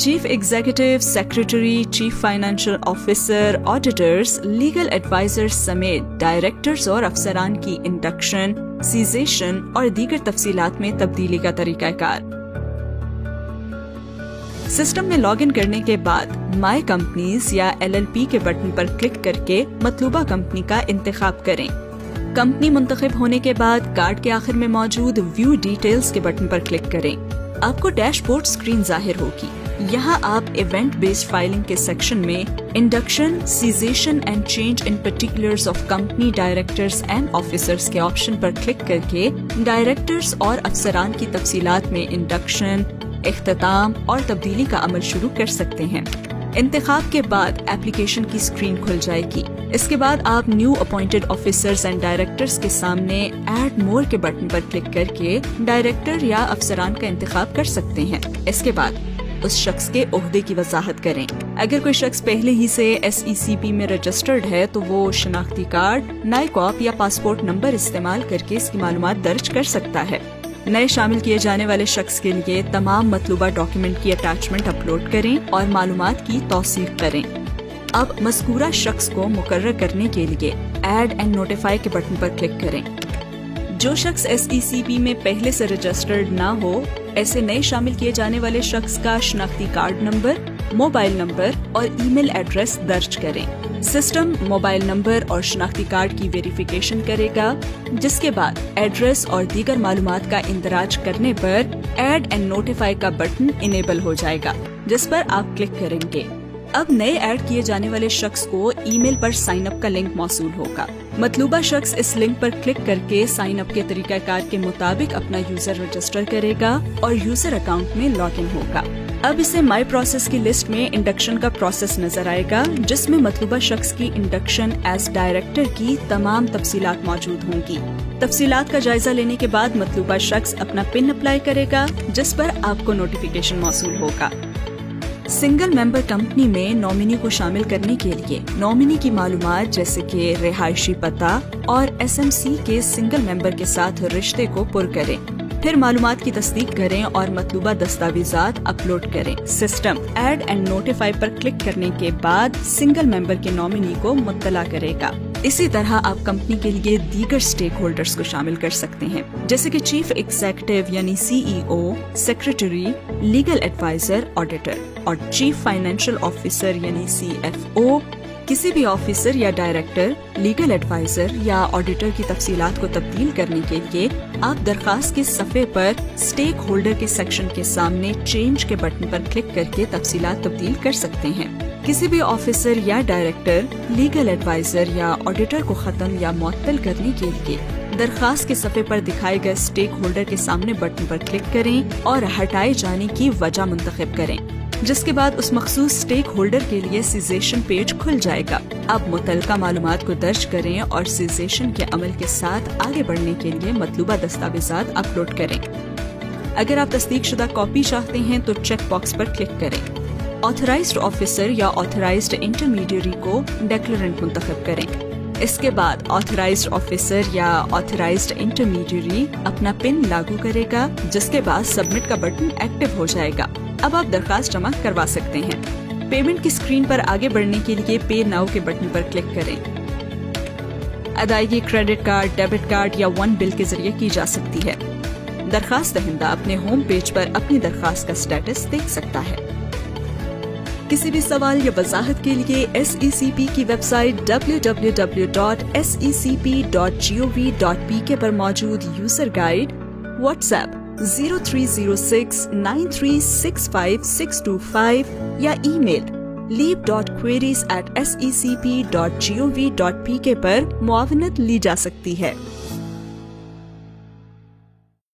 Chief executive, secretary, chief financial officer, auditors, legal advisers समेत directors और अफसरान की इंडक्शन, सीजेशन और दीगर तफसीलात में तब्दीली का तरीकाकार। सिस्टम में लॉग इन करने के बाद माई कंपनीज या LLP के बटन पर क्लिक करके मतलूबा कंपनी का इंतखाब करें। कंपनी मुंतखब होने के बाद कार्ड के आखिर में मौजूद व्यू डिटेल्स के बटन पर क्लिक करें। आपको डैशबोर्ड स्क्रीन जाहिर होगी। यहाँ आप इवेंट बेस्ड फाइलिंग के सेक्शन में induction, cessation and change in particulars of company directors and officers के ऑप्शन पर क्लिक करके डायरेक्टर्स और अफसरान की तफसीलात में इंडक्शन, इख्तिताम और तब्दीली का अमल शुरू कर सकते हैं। इंतखाब के बाद एप्लीकेशन की स्क्रीन खुल जाएगी। इसके बाद आप new appointed officers and directors के सामने ऐड मोर के बटन पर क्लिक करके डायरेक्टर या अफसरान का इंतखाब कर सकते हैं। इसके बाद उस शख्स के ओहदे की वजाहत करें। अगर कोई शख्स पहले ही से SECP में रजिस्टर्ड है तो वो शनाख्ती कार्ड, नाइकॉप या पासपोर्ट नंबर इस्तेमाल करके इसकी मालूमात दर्ज कर सकता है। नए शामिल किए जाने वाले शख्स के लिए तमाम मतलूबा डॉक्यूमेंट की अटैचमेंट अपलोड करें और मालूमात की तौसीक करें। अब मज़कूरा शख्स को मुकर्रर करने के लिए ऐड एंड नोटिफाई के बटन पर क्लिक करें। जो शख्स SECP में पहले से रजिस्टर्ड ना हो, ऐसे नए शामिल किए जाने वाले शख्स का शनाख्ती कार्ड नंबर, मोबाइल नंबर और ईमेल एड्रेस दर्ज करें। सिस्टम मोबाइल नंबर और शनाख्ती कार्ड की वेरिफिकेशन करेगा, जिसके बाद एड्रेस और दीगर मालूमात का इंदराज करने पर ऐड एंड नोटिफाई का बटन इनेबल हो जाएगा, जिस पर आप क्लिक करेंगे। अब नए ऐड किए जाने वाले शख्स को ईमेल पर साइन अप का लिंक मौसूल होगा। मतलूबा शख्स इस लिंक पर क्लिक करके साइन अप के तरीकाकार के मुताबिक अपना यूजर रजिस्टर करेगा और यूजर अकाउंट में लॉग इन होगा। अब इसे माई प्रोसेस की लिस्ट में इंडक्शन का प्रोसेस नजर आएगा, जिसमें मतलूबा शख्स की इंडक्शन एज डायरेक्टर की तमाम तफसीलात मौजूद होंगी। तफसीलात का जायजा लेने के बाद मतलूबा शख्स अपना पिन अप्लाई करेगा, जिस पर आपको नोटिफिकेशन मौसूल होगा। सिंगल मेंबर कंपनी में नॉमिनी को शामिल करने के लिए नॉमिनी की मालूमात जैसे कि रिहायशी पता और SMC के सिंगल मेंबर के साथ रिश्ते को पुर करें। फिर मालूमात की तस्दीक करें और मतलूबा दस्तावेजात अपलोड करें। सिस्टम ऐड एंड नोटिफाई पर क्लिक करने के बाद सिंगल मेंबर के नॉमिनी को मुत्तला करेगा। इसी तरह आप कंपनी के लिए दीगर स्टेक होल्डर्स को शामिल कर सकते हैं, जैसे कि चीफ एग्जीक्यूटिव यानी CEO, secretary, legal adviser, auditor और चीफ फाइनेंशियल ऑफिसर यानी CFO। किसी भी ऑफिसर या डायरेक्टर, लीगल एडवाइजर या ऑडिटर की तफसीलात को तब्दील करने के लिए आप दरखास्त के सफ़े पर स्टेक होल्डर के सेक्शन के सामने चेंज के बटन पर क्लिक करके तफसीलात तब्दील कर सकते हैं। किसी भी ऑफिसर या डायरेक्टर, लीगल एडवाइजर या ऑडिटर को खत्म या मुअत्तल करने के लिए दरखास्त के सफ़े पर दिखाए गए स्टेक होल्डर के सामने बटन पर क्लिक करें और हटाए जाने की वजह मुंतखब करें, जिसके बाद उस मखसूस स्टेक होल्डर के लिए सीजेशन पेज खुल जाएगा। अब मुतल्लिका मालूमात को दर्ज करें और सीजेशन के अमल के साथ आगे बढ़ने के लिए मतलूबा दस्तावेजात अपलोड करें। अगर आप तस्दीकशुदा कॉपी चाहते हैं तो चेक बॉक्स पर क्लिक करें। ऑथराइज्ड ऑफिसर या ऑथराइज्ड इंटरमीडियरी को डेक्लेरेंट मुंतखब करें। इसके बाद ऑथराइज्ड ऑफिसर या ऑथराइज्ड इंटरमीडियरी अपना पिन लागू करेगा, जिसके बाद सबमिट का बटन एक्टिव हो जाएगा। अब आप दरखास्त जमा करवा सकते हैं। पेमेंट की स्क्रीन पर आगे बढ़ने के लिए पे नाउ के बटन पर क्लिक करें। अदायगी क्रेडिट कार्ड, डेबिट कार्ड या वन बिल के जरिए की जा सकती है। दरखास्त दहिंदा अपने होम पेज पर अपनी दरखास्त का स्टेटस देख सकता है। किसी भी सवाल या वजाहत के लिए SECP की वेबसाइट www.secp.gov.pk पर मौजूद यूजर गाइड, व्हाट्सएप 0306936565 या ईमेल leap.queries@secp.gov.pk पर मुआवनत ली जा सकती है।